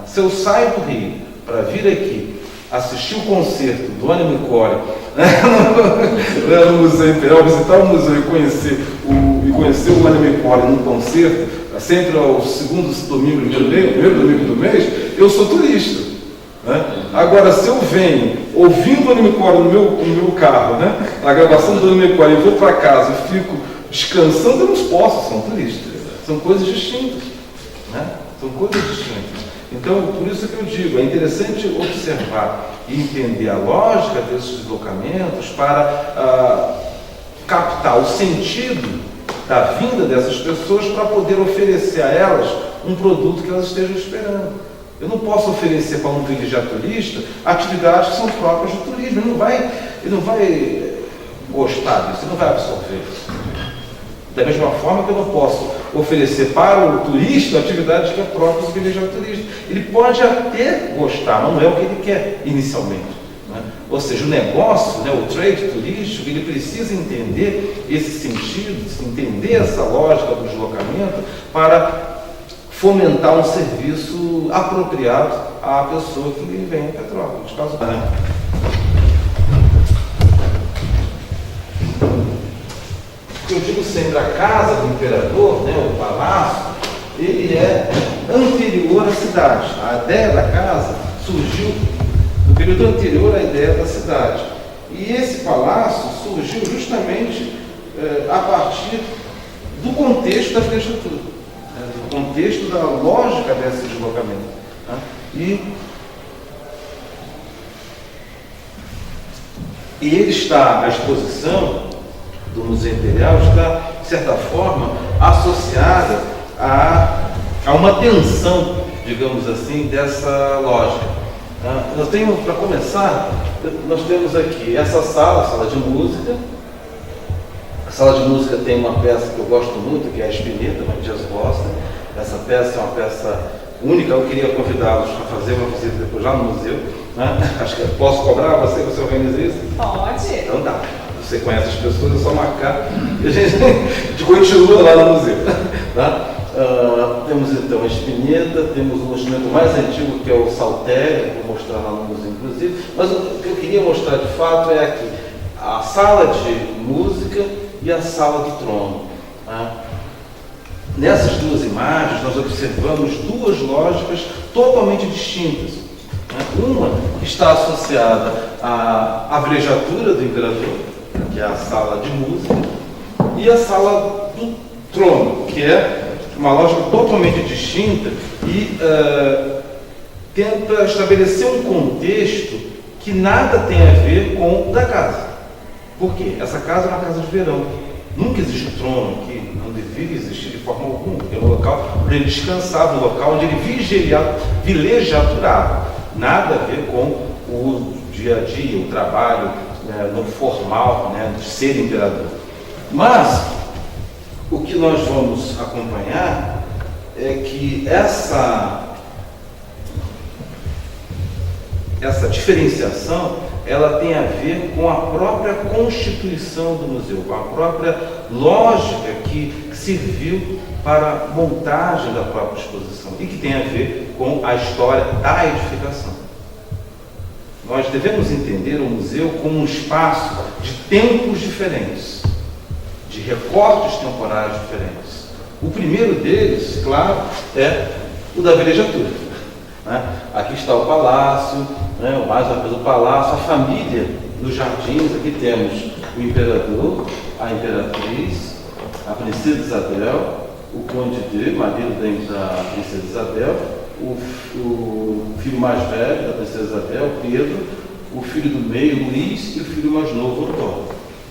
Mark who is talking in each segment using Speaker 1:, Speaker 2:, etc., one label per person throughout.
Speaker 1: Se eu saio do Rio para vir aqui assistir o concerto do Ennio Morricone no Museu Imperial, visitar o museu e conhecer o Ennio Morricone num concerto, sempre ao segundo domingo, primeiro domingo do mês, eu sou turista. Agora, se eu venho ouvindo o Ennio Morricone no meu carro, a gravação do Ennio Morricone, eu vou para casa e fico descansando, eu não posso, sou um turista. São coisas distintas. São coisas distintas. Então, por isso que eu digo, é interessante observar e entender a lógica desses deslocamentos para captar o sentido da vinda dessas pessoas para poder oferecer a elas um produto que elas estejam esperando. Eu não posso oferecer para um turista atividades que são próprias do turismo. Ele não vai gostar disso, ele não vai absorver isso. Da mesma forma que eu não posso oferecer para o turista atividades que é própria do turista. Ele pode até gostar, mas não é o que ele quer inicialmente. Ou seja, o negócio, o trade turístico, ele precisa entender esse sentido, entender essa lógica do deslocamento para fomentar um serviço apropriado à pessoa que vem em Petrópolis. Eu digo sempre, a casa do imperador, o palácio, ele é anterior à cidade. A ideia da casa surgiu no período anterior à ideia da cidade. E esse palácio surgiu justamente a partir do contexto da arquitetura, do contexto da lógica desse deslocamento. E ele está à exposição do Museu Imperial, está, de certa forma, associada a uma tensão, digamos assim, dessa lógica. Para começar, nós temos aqui essa sala de música. A sala de música tem uma peça que eu gosto muito, que é a Spinetta, Matias Costa. Essa peça é uma peça única. Eu queria convidá-los a fazer uma visita depois lá no museu. Acho que posso cobrar você organiza isso?
Speaker 2: Pode.
Speaker 1: Então dá. Você conhece as pessoas, é só marcar e a gente continua lá no museu. Temos então a Spinetta, temos um instrumento mais antigo que é o saltério, vou mostrar lá no museu inclusive, mas o que eu queria mostrar de fato é aqui, a sala de música e a sala do trono. Nessas duas imagens nós observamos duas lógicas totalmente distintas. Uma está associada à abreviatura do imperador, que é a sala de música, e a sala do trono, que é uma lógica totalmente distinta e tenta estabelecer um contexto que nada tem a ver com o da casa. Por quê? Essa casa é uma casa de verão. Nunca existe trono aqui, não deveria existir de forma alguma, porque é um local onde ele descansava, um local onde ele vilegiaturava. Nada a ver com o dia a dia, o trabalho no formal, de ser imperador. Mas o que nós vamos acompanhar é que essa diferenciação ela tem a ver com a própria constituição do museu, com a própria lógica que serviu para a montagem da própria exposição e que tem a ver com a história da edificação. Nós devemos entender o museu como um espaço de tempos diferentes, de recortes temporais diferentes. O primeiro deles, claro, é o da velejatura. Aqui está o palácio, mais uma vez o palácio, a família nos jardins. Aqui temos o imperador, a imperatriz, a princesa Isabel, o conde de marido da princesa Isabel, o filho mais velho da princesa Isabel, Pedro, o filho do meio, Luís, e o filho mais novo, Antônio.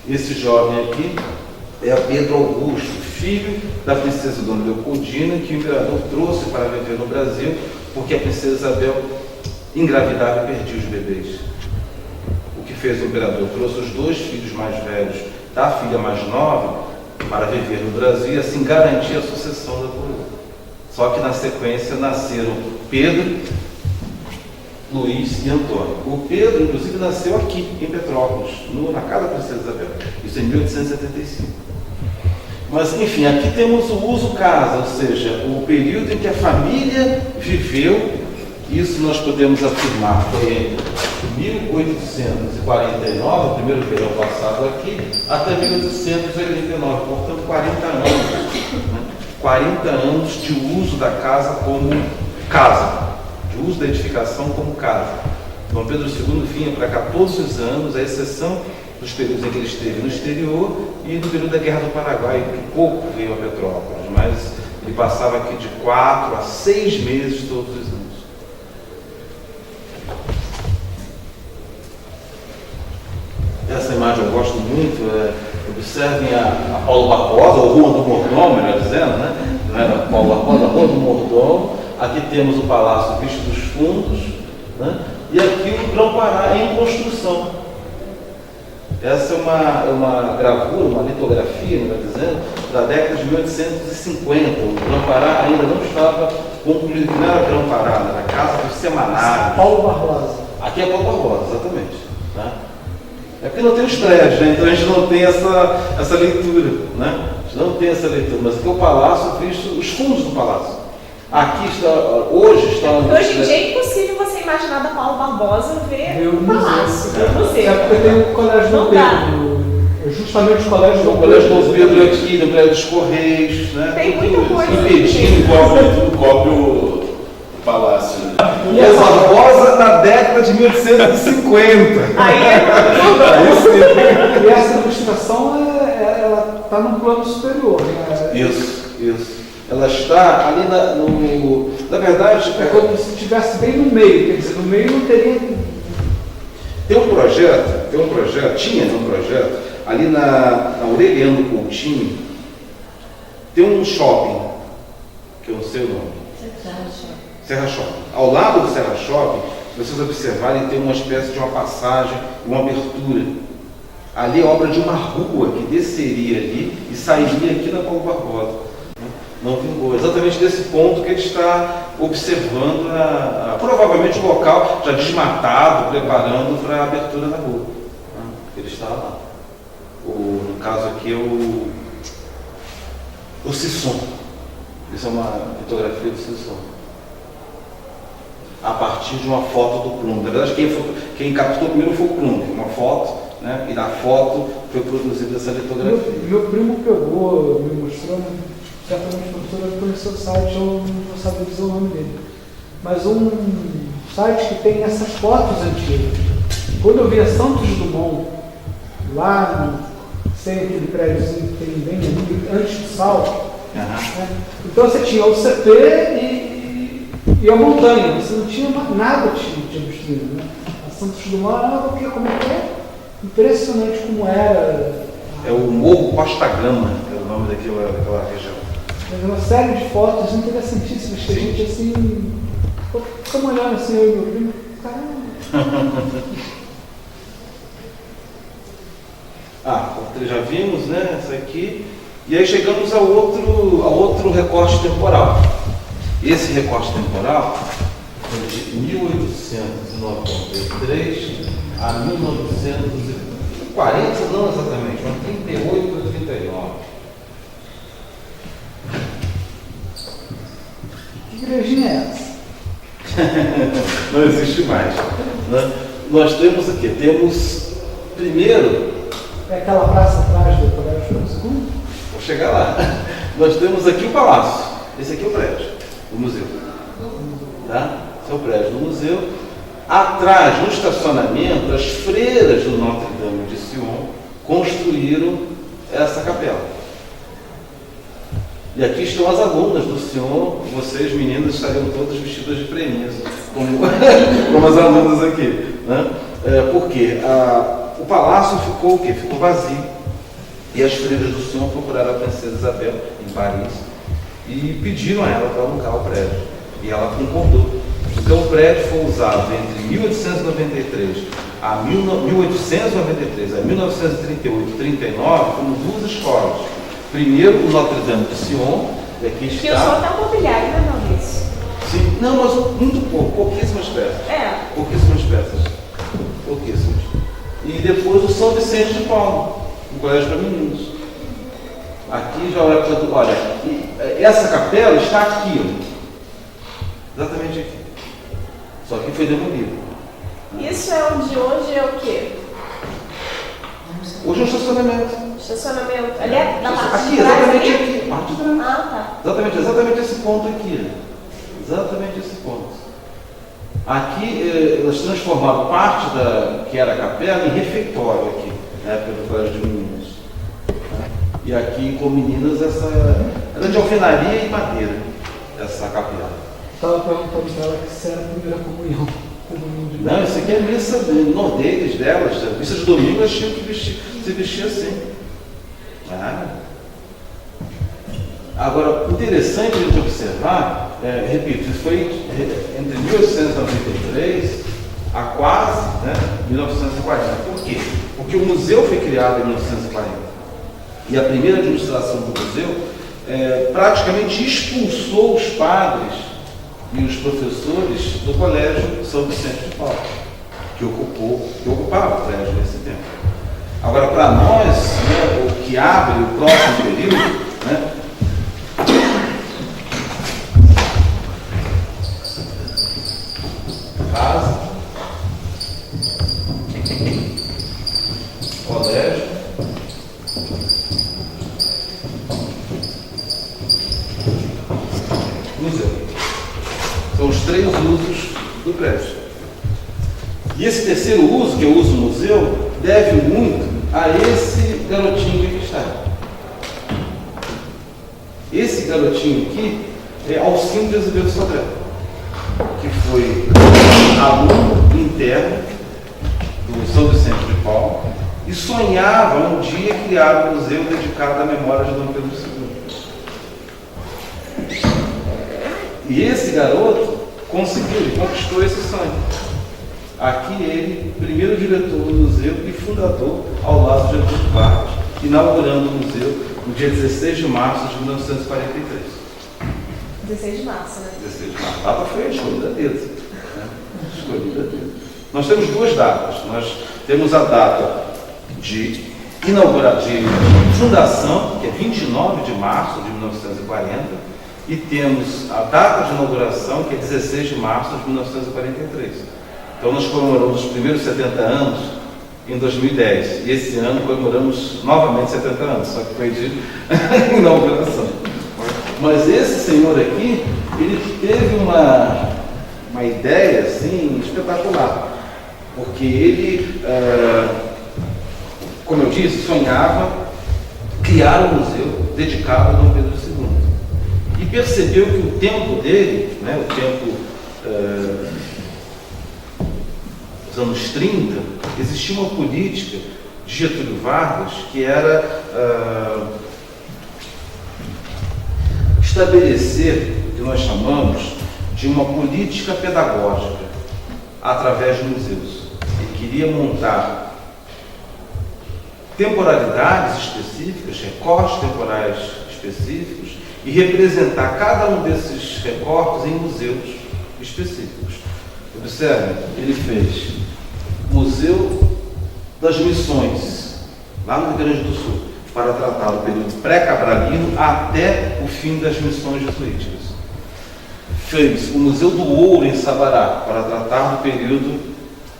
Speaker 1: Esse jovem aqui é Pedro Augusto, filho da princesa Dona Leopoldina, que o imperador trouxe para viver no Brasil, porque a princesa Isabel engravidava e perdia os bebês. O que fez o imperador? Trouxe os dois filhos mais velhos da filha mais nova para viver no Brasil e assim garantir a sucessão da coroa. Só que na sequência nasceram Pedro, Luís e Antônio. O Pedro, inclusive, nasceu aqui em Petrópolis, na casa da princesa Isabel. Isso em 1875. Mas, enfim, aqui temos o uso casa, ou seja, o período em que a família viveu Isso nós podemos afirmar foi em 1849, o primeiro verão passado aqui, até 1889, portanto 40 anos. Né? 40 anos de uso da casa como casa, de uso da edificação como casa. Dom Pedro II vinha para cá todos os anos, à exceção dos períodos em que ele esteve no exterior e no período da Guerra do Paraguai, que pouco veio a Petrópolis, mas ele passava aqui de 4 a 6 meses todos os anos. Essa imagem eu gosto muito, observem a Paulo Barbosa, ou Rua do Mordomo, melhor dizendo, né? Não era Paulo Barbosa, a Rua do Mordomo. Aqui temos o Palácio visto dos fundos, né? E aqui o Grão-Pará em construção. Essa é uma gravura, uma litografia, melhor dizendo, da década de 1850. O Grão-Pará ainda não estava concluído, não era Grão-Pará, era a Casa dos Semanários.
Speaker 2: Paulo Barbosa.
Speaker 1: Aqui é Paulo Barbosa, exatamente. Tá? É porque não tem os prédios, né? Então a gente não tem essa leitura, né? A gente não tem essa leitura, mas aqui é o palácio, visto os fundos do palácio. Aqui está, hoje está...
Speaker 3: Hoje em dia é impossível você imaginar da Paulo Barbosa ver o palácio, ver o museu.
Speaker 2: É porque tem o Colégio
Speaker 3: Não
Speaker 2: Dom
Speaker 3: dá.
Speaker 2: Pedro, justamente o Colégio
Speaker 1: O Colégio Dom Pedro aqui, no prédio dos Correios, né?
Speaker 3: Tem muita coisa.
Speaker 1: Impedindo
Speaker 4: O próprio palácio.
Speaker 1: E a Barbosa na década de 1850.
Speaker 3: Aí
Speaker 2: E essa ilustração, ela está num plano superior, né?
Speaker 1: Isso. Ela está ali na verdade,
Speaker 2: É como se estivesse bem no meio, quer dizer, no meio não teria...
Speaker 1: tinha um projeto, ali na Aureliano Coutinho, tem um shopping, que eu não sei o nome. Serra Shopping. Ao lado do Serra Shopping, se vocês observarem, tem uma espécie de uma passagem, uma abertura. Ali é obra de uma rua que desceria ali e sairia aqui na Paulo Barbosa. Não vingou. Exatamente desse ponto que ele está observando, provavelmente o local já desmatado, preparando para a abertura da rua. Ele está lá. No caso aqui é o Sisson. Isso é uma litografia do Sisson. A partir de uma foto do Plumb. Na verdade, quem captou primeiro foi o Plumb, uma foto, né? E na foto foi produzida essa litografia.
Speaker 2: Meu primo pegou, me mostrou, certamente a professora conheceu o site, eu não vou saber dizer o nome dele, mas um site que tem essas fotos antigas. Quando eu via Santos Dumont, lá sem aquele prédiozinho que tem bem ali, antes do Sal, né? Então você tinha o CT e a montanha, você não tinha nada te obstruindo, né? A Santos Dumont era uma como é impressionante como era.
Speaker 1: É o Morro Costa Gama, que é o nome daquela região.
Speaker 2: Mas uma série de fotos interessantíssimas que a gente assim. Ficamos olhando assim, eu e meu primo, caramba.
Speaker 1: Já vimos, né? Essa aqui. E aí chegamos ao outro recorte temporal. Esse recorte temporal foi de 1893 a 1940, não exatamente, mas 38 a 39.
Speaker 2: Que igrejinha é essa?
Speaker 1: Não existe mais. Né? Nós temos aqui, primeiro,
Speaker 2: É aquela praça atrás do Colégio II?
Speaker 1: vou chegar lá. Nós temos aqui o palácio. Esse aqui é o prédio do museu. Tá? Esse é o prédio do museu. Atrás, no estacionamento, as freiras do Notre Dame de Sion construíram essa capela. E aqui estão as alunas do Sion. Vocês, meninas, estariam todas vestidas de premissa, como as alunas aqui. Né? Por quê? O palácio ficou o quê? Ficou vazio. E as freiras do Sion procuraram a princesa Isabel, em Paris, e pediram a ela para alugar o prédio. E ela concordou. Então o prédio foi usado entre 1893 a 1938 e 39 como duas escolas. Primeiro o Notre Dame de Sion, e aqui está...
Speaker 3: que eu sou até um mobiliário, né, Maurício?
Speaker 1: Sim, não, mas muito pouco, pouquíssimas peças. Pouquíssimas peças. Pouquíssimas. E depois o São Vicente de Paulo, um colégio para meninos. Aqui já olha para... Olha, essa capela está aqui, ó. Exatamente aqui. Só que foi demolido.
Speaker 3: Isso é onde hoje é o quê?
Speaker 1: Hoje é um estacionamento.
Speaker 3: Estacionamento. Ali é da parte
Speaker 1: Aqui,
Speaker 3: de trás
Speaker 1: exatamente
Speaker 3: ali?
Speaker 1: aqui. Parte de trás.
Speaker 3: Ah,
Speaker 1: Exatamente esse ponto aqui. Exatamente esse ponto. Aqui nós transformamos parte da que era a capela em refeitório aqui, na época do colégio de meninas. E aqui com meninas essa era de alvenaria e madeira, essa capela.
Speaker 2: Estava perguntando para ela que se era a primeira comunhão.
Speaker 1: Não, isso aqui é a missa nordês delas. A missa de domingo elas tinham que se vestir assim. Agora, interessante a gente observar, repito, isso foi entre 1893 a quase 1940. Por quê? Porque o museu foi criado em 1940. E a primeira administração do museu praticamente expulsou os padres e os professores do colégio São Vicente de Paulo, que ocupava o colégio nesse tempo. Agora, para nós, o que abre o próximo período, casa, colégio, museu. São os 3 usos do prédio. E esse terceiro uso, que é o uso museu, deve muito a esse garotinho que está. Esse garotinho aqui é Alcindo de Azevedo Sodré, que foi aluno interno do São Vicente de Paulo e sonhava um dia criar um museu dedicado à memória de Dom Pedro II. E esse garoto conseguiu, ele conquistou esse sonho. Aqui ele, primeiro diretor do museu e fundador ao lado de Getúlio Vargas, inaugurando o museu no dia 16 de março de 1943.
Speaker 3: 16 de março, né?
Speaker 1: 16 de março. A data foi escolhida a dedo. Escolhida a dedo. Nós temos 2 datas. Nós temos a data de fundação, que é 29 de março de 1940, e temos a data de inauguração, que é 16 de março de 1943. Então nós comemoramos os primeiros 70 anos em 2010, e esse ano comemoramos novamente 70 anos, só que foi de inauguração. Mas esse senhor aqui, ele teve uma ideia assim espetacular, porque ele, como eu disse, sonhava criar um museu dedicado a Dom Pedro II. E percebeu que o tempo dele, o tempo dos anos 30, existia uma política de Getúlio Vargas que era estabelecer o que nós chamamos de uma política pedagógica através de museus. Ele queria montar temporalidades específicas, recortes temporais específicos, e representar cada um desses recortes em museus específicos. Observe, ele fez Museu das Missões, lá no Rio Grande do Sul, para tratar o período pré-cabralino até o fim das missões jesuíticas. Fez o Museu do Ouro em Sabará, para tratar do período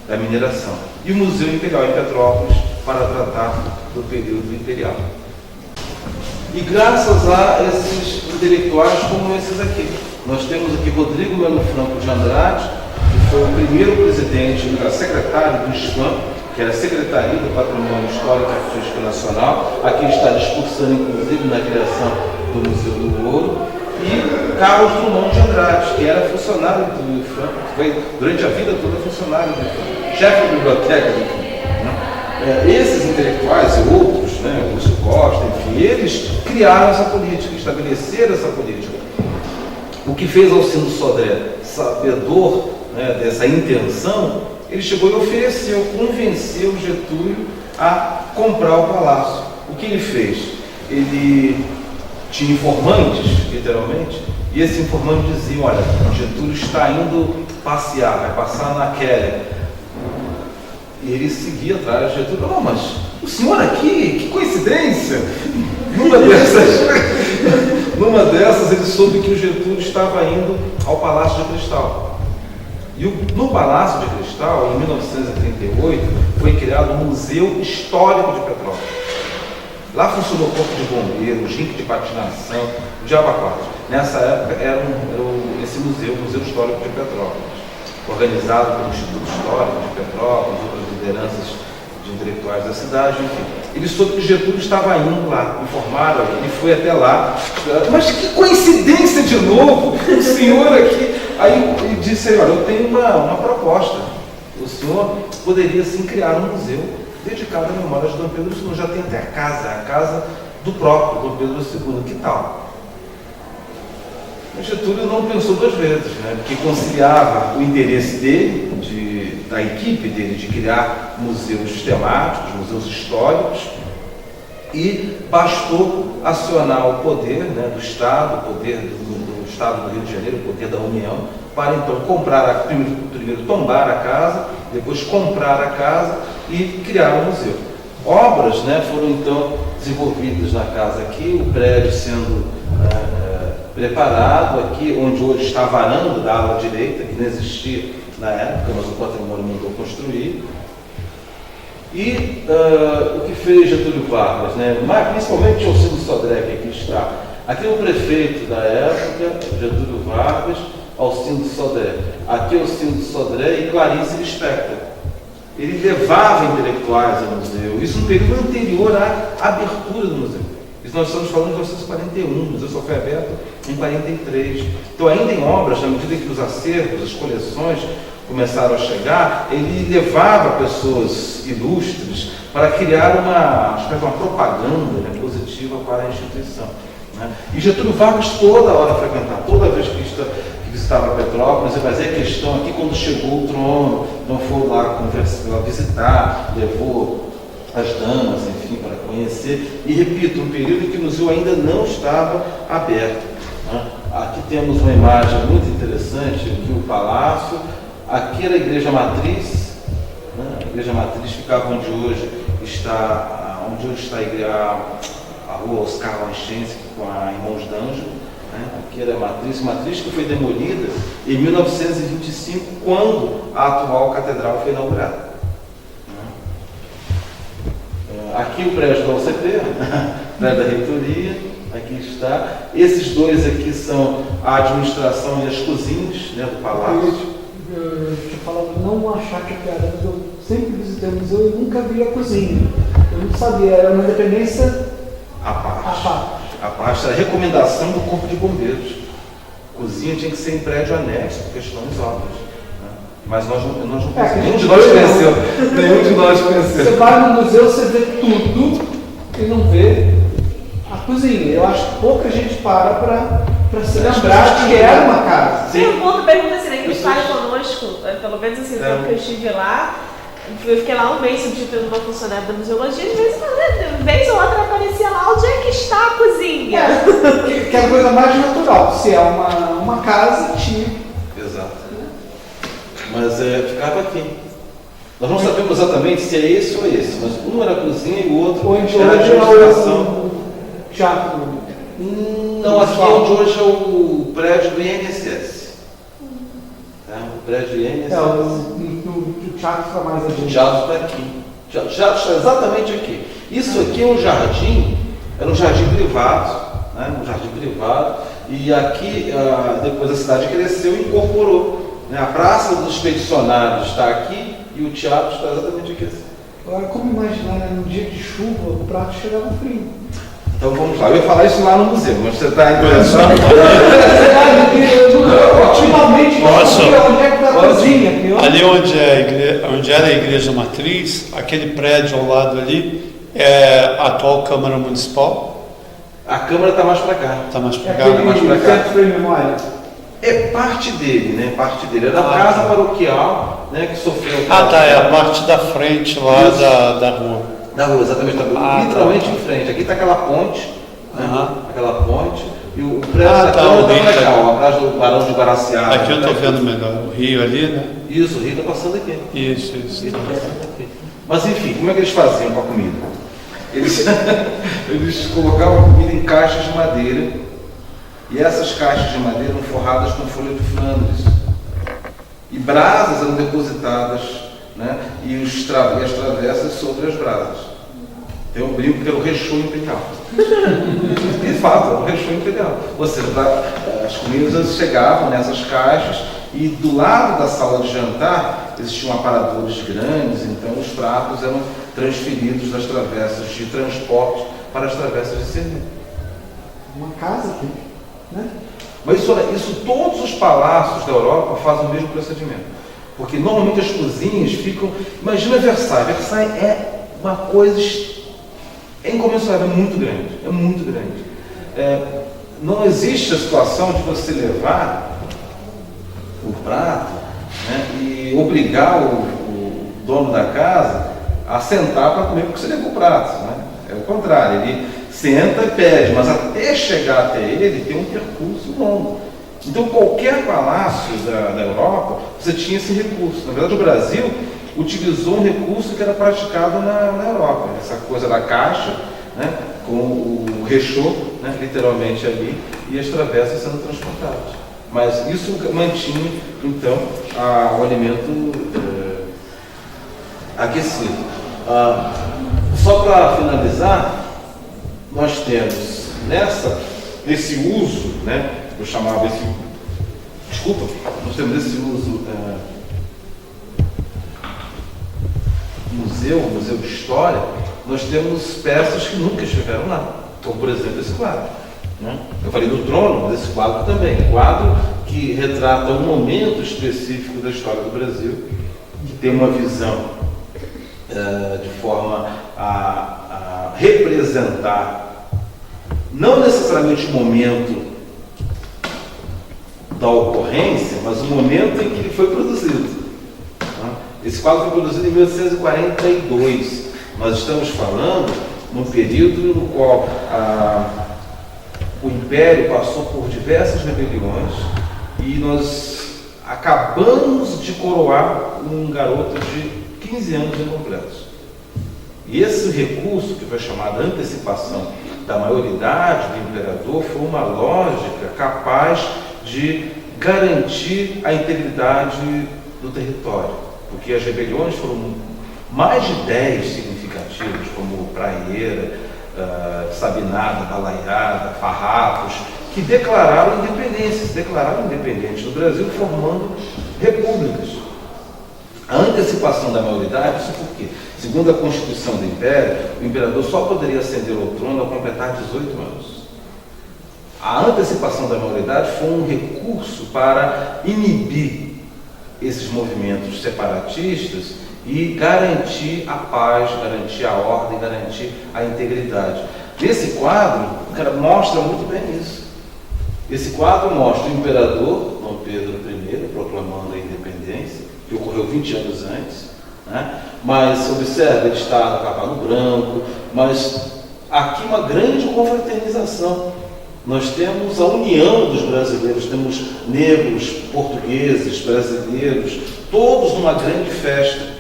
Speaker 1: da mineração. E o Museu Imperial em Petrópolis, para tratar do período imperial. E graças a esses intelectuais como esses aqui, nós temos aqui Rodrigo Melo Franco de Andrade, que foi o primeiro presidente, secretário do SPAM, que era a Secretaria do Patrimônio Histórico e Artístico Nacional. Aqui está discursando, inclusive, na criação do Museu do Ouro. E Carlos Drummond de Andrade, que era funcionário do IFAM, foi durante a vida toda funcionário do IFAM, chefe de biblioteca do IFAM. Esses intelectuais e outros, Augusto Costa, enfim, eles criaram essa política, estabeleceram essa política. O que fez Alcindo Sodré, sabedor dessa intenção, ele chegou e ofereceu, convenceu Getúlio a comprar o palácio. O que ele fez? Ele tinha informantes, literalmente, e esse informante dizia: olha, Getúlio está indo passear, vai passar na Quéria. E ele seguia atrás de Getúlio. Não, mas o senhor aqui, que coincidência! Numa dessas ele soube que o Getúlio estava indo ao Palácio de Cristal. E no Palácio de Cristal, em 1938, foi criado um Museu Histórico de Petrópolis. Lá funcionou o Corpo de Bombeiros, rink de patinação, o Diabo 4. Nessa época era esse museu, o Museu Histórico de Petrópolis, organizado pelo Instituto Histórico de Petrópolis, outras lideranças de intelectuais da cidade, enfim. Ele soube que Getúlio estava indo lá, informaram, ele foi até lá. Mas que coincidência de novo, o senhor aqui. Aí ele disse, olha, eu tenho uma proposta. O senhor poderia sim criar um museu dedicado à memória de Dom Pedro II. Já tem até a casa do próprio Dom Pedro II. Que tal? O Getúlio não pensou duas vezes, né? Porque conciliava o interesse dele, da equipe dele, de criar museus temáticos, museus históricos, e bastou acionar o poder, né, do Estado, o poder do Estado do Rio de Janeiro, o poder da União, para então comprar, primeiro tombar a casa, depois comprar a casa e criar um museu. Obras, né, foram então desenvolvidas na casa aqui, o prédio sendo preparado aqui, onde hoje está a varanda da ala direita, que não existia na época, mas o patrimônio mandou construir. E o que fez Getúlio Vargas, né? Mas, principalmente Alcindo Sodré, que aqui está. Aqui é o prefeito da época, Getúlio Vargas, Alcindo Sodré. Aqui é Alcindo Sodré e Clarice Lispector. Ele levava intelectuais ao museu, isso no período anterior à abertura do museu. Isso nós estamos falando de 1941, o museu só foi aberto em 1943. Então, ainda em obras, na medida que os acervos, as coleções começaram a chegar, ele levava pessoas ilustres para criar uma propaganda, né, positiva para a instituição. Né? E Getúlio Vargas toda hora frequentava, toda vez que visitava Petrópolis, ele fazia questão aqui quando chegou o trono, não foi lá conversar, visitar, levou as damas, enfim, para conhecer. E repito, um período em que o museu ainda não estava aberto. Né? Aqui temos uma imagem muito interessante, aqui o palácio. Aqui era a Igreja Matriz, né? A Igreja Matriz ficava onde hoje está a rua Oscar Lanchense, com a Irmãos d'Anjos. Né? Aqui era a Matriz que foi demolida em 1925, quando a atual catedral foi inaugurada. Aqui o prédio da UCP, prédio da reitoria, aqui está. Esses dois aqui são a administração e as cozinhas, né, do palácio.
Speaker 2: Eu tinha falado não achar que é piada, mas eu sempre visitei o museu e nunca vi a cozinha. Eu não sabia, era uma independência
Speaker 1: à parte. A recomendação do Corpo de Bombeiros. Cozinha tinha que ser em prédio anexo, por questões óbvias. Né? Mas nós não nenhum de nós conheceu. Nenhum de nós conheceu.
Speaker 2: Você vai no museu, você vê tudo e não vê a cozinha. Eu acho que pouca gente para se lembrar que era uma casa.
Speaker 3: Pergunta assim, né, que fale conosco, pelo menos assim, no tempo que eu estive lá, eu fiquei lá um mês substituindo uma funcionária da museologia, e de vez ou outra aparecia lá, onde é que está a cozinha?
Speaker 2: Que é a coisa mais natural, se é uma casa, tinha.
Speaker 1: Exato. Mas ficava aqui. Nós não sabemos exatamente se é esse ou esse, mas um era a cozinha e o outro era a administração.
Speaker 2: O teatro.
Speaker 1: Não, aqui é onde hoje é o prédio do INSS. O prédio do INSS.
Speaker 2: O teatro está mais adiante.
Speaker 1: O teatro está aqui. O teatro está exatamente aqui. Isso aqui é um jardim, era um jardim privado, né? Um jardim privado. E aqui, depois a cidade cresceu e incorporou. Né? A Praça dos Expedicionários está aqui e o teatro está exatamente aqui.
Speaker 2: Agora, como imaginar, né? Num dia de chuva, o prato chegava frio.
Speaker 1: Então vamos lá, eu ia falar isso lá no museu, mas você está interessado?
Speaker 2: Ultimamente, onde é que está a cozinha?
Speaker 5: Ali onde era a Igreja Matriz, aquele prédio ao lado ali, é a atual Câmara Municipal.
Speaker 1: A Câmara está mais para cá.
Speaker 5: Está mais para cá.
Speaker 2: Centro de memória.
Speaker 1: É parte dele, né? Parte dele. É da casa paroquial, né? Que sofreu.
Speaker 5: É a parte da frente lá da rua.
Speaker 1: Da rua, exatamente, literalmente em frente. Aqui está aquela ponte, né? Aquela ponte, e o prédio da Câmara está legal, atrás do Barão de Guaraciaba.
Speaker 5: Aqui eu estou vendo melhor, o rio ali, né?
Speaker 1: Isso, o rio está passando aqui.
Speaker 5: Isso.
Speaker 1: Tá passando aqui. Mas enfim, como é que eles faziam com a comida? Eles colocavam a comida em caixas de madeira, e essas caixas de madeira eram forradas com folha de Flandres. E brasas eram depositadas, né? E as travessas sobre as brasas. Tem um brinco que era o rechô imperial. De fato, era o rechô imperial. Ou seja, as comidas chegavam nessas caixas e do lado da sala de jantar existiam aparadores grandes, então os pratos eram transferidos das travessas de transporte para as travessas de serviço.
Speaker 2: Uma casa aqui, né?
Speaker 1: Mas isso todos os palácios da Europa fazem o mesmo procedimento. Porque normalmente as cozinhas ficam... Imagina Versailles. Versailles é uma coisa incomensurável, é muito grande. É muito grande. Não existe a situação de você levar o prato, né, e obrigar o dono da casa a sentar para comer porque você levou o prato. Né? É o contrário, ele senta e pede, mas até chegar até ele tem um percurso longo. Então qualquer palácio da Europa, você tinha esse recurso. Na verdade o Brasil utilizou um recurso que era praticado na Europa, essa coisa da caixa, né, com o rechô, né, literalmente ali, e as travessas sendo transportadas. Mas isso mantinha então o alimento aquecido. Só para finalizar, nós temos nesse uso, né, eu chamava nós temos esse uso museu de história, nós temos peças que nunca estiveram lá, como por exemplo esse quadro. Né? Eu falei do trono, mas esse quadro também, quadro que retrata um momento específico da história do Brasil, que tem uma visão de forma a representar não necessariamente o momento da ocorrência, mas o momento em que ele foi produzido. Esse quadro foi produzido em 1842. Nós estamos falando num período no qual o Império passou por diversas rebeliões e nós acabamos de coroar um garoto de 15 anos incompletos. E esse recurso, que foi chamado antecipação da maioridade do imperador, foi uma lógica capaz de garantir a integridade do território, porque as rebeliões foram mais de 10 significativas, como Praieira, Sabinada, Balaiada, Farrapos, que declararam independente do Brasil, formando repúblicas. A antecipação da maioridade, isso porque, segundo a Constituição do Império, o imperador só poderia ascender ao trono ao completar 18 anos. A antecipação da maioridade foi um recurso para inibir esses movimentos separatistas e garantir a paz, garantir a ordem, garantir a integridade. Nesse quadro, o cara mostra muito bem isso. Esse quadro mostra o imperador Dom Pedro I proclamando a independência, que ocorreu 20 anos antes, né? Mas observa, ele está no cavalo branco, mas aqui uma grande confraternização. Nós temos a união dos brasileiros, temos negros, portugueses, brasileiros, todos numa grande festa,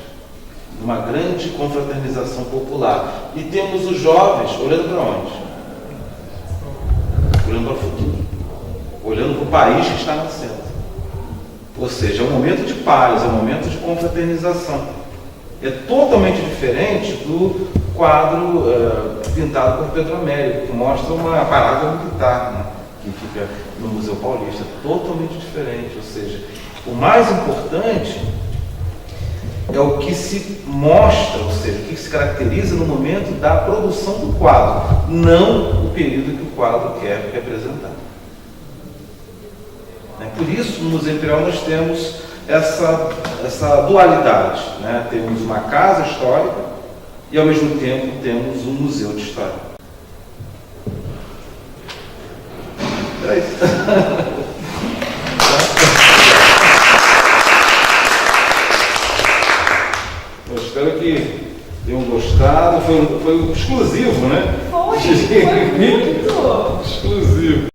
Speaker 1: numa grande confraternização popular. E temos os jovens olhando para onde? Olhando para o futuro, olhando para o país que está nascendo. Ou seja, é um momento de paz, é um momento de confraternização. É totalmente diferente do quadro pintado por Pedro Américo, que mostra uma parada militar, né, que fica no Museu Paulista. Totalmente diferente. Ou seja, o mais importante é o que se mostra, ou seja, o que se caracteriza no momento da produção do quadro, não o período que o quadro quer representar. Por isso, no Museu Imperial nós temos essa dualidade, né? Temos uma casa histórica e, ao mesmo tempo, temos um museu de história. É isso. Eu espero que tenham gostado. Foi exclusivo, né?
Speaker 3: Foi muito!
Speaker 1: Exclusivo.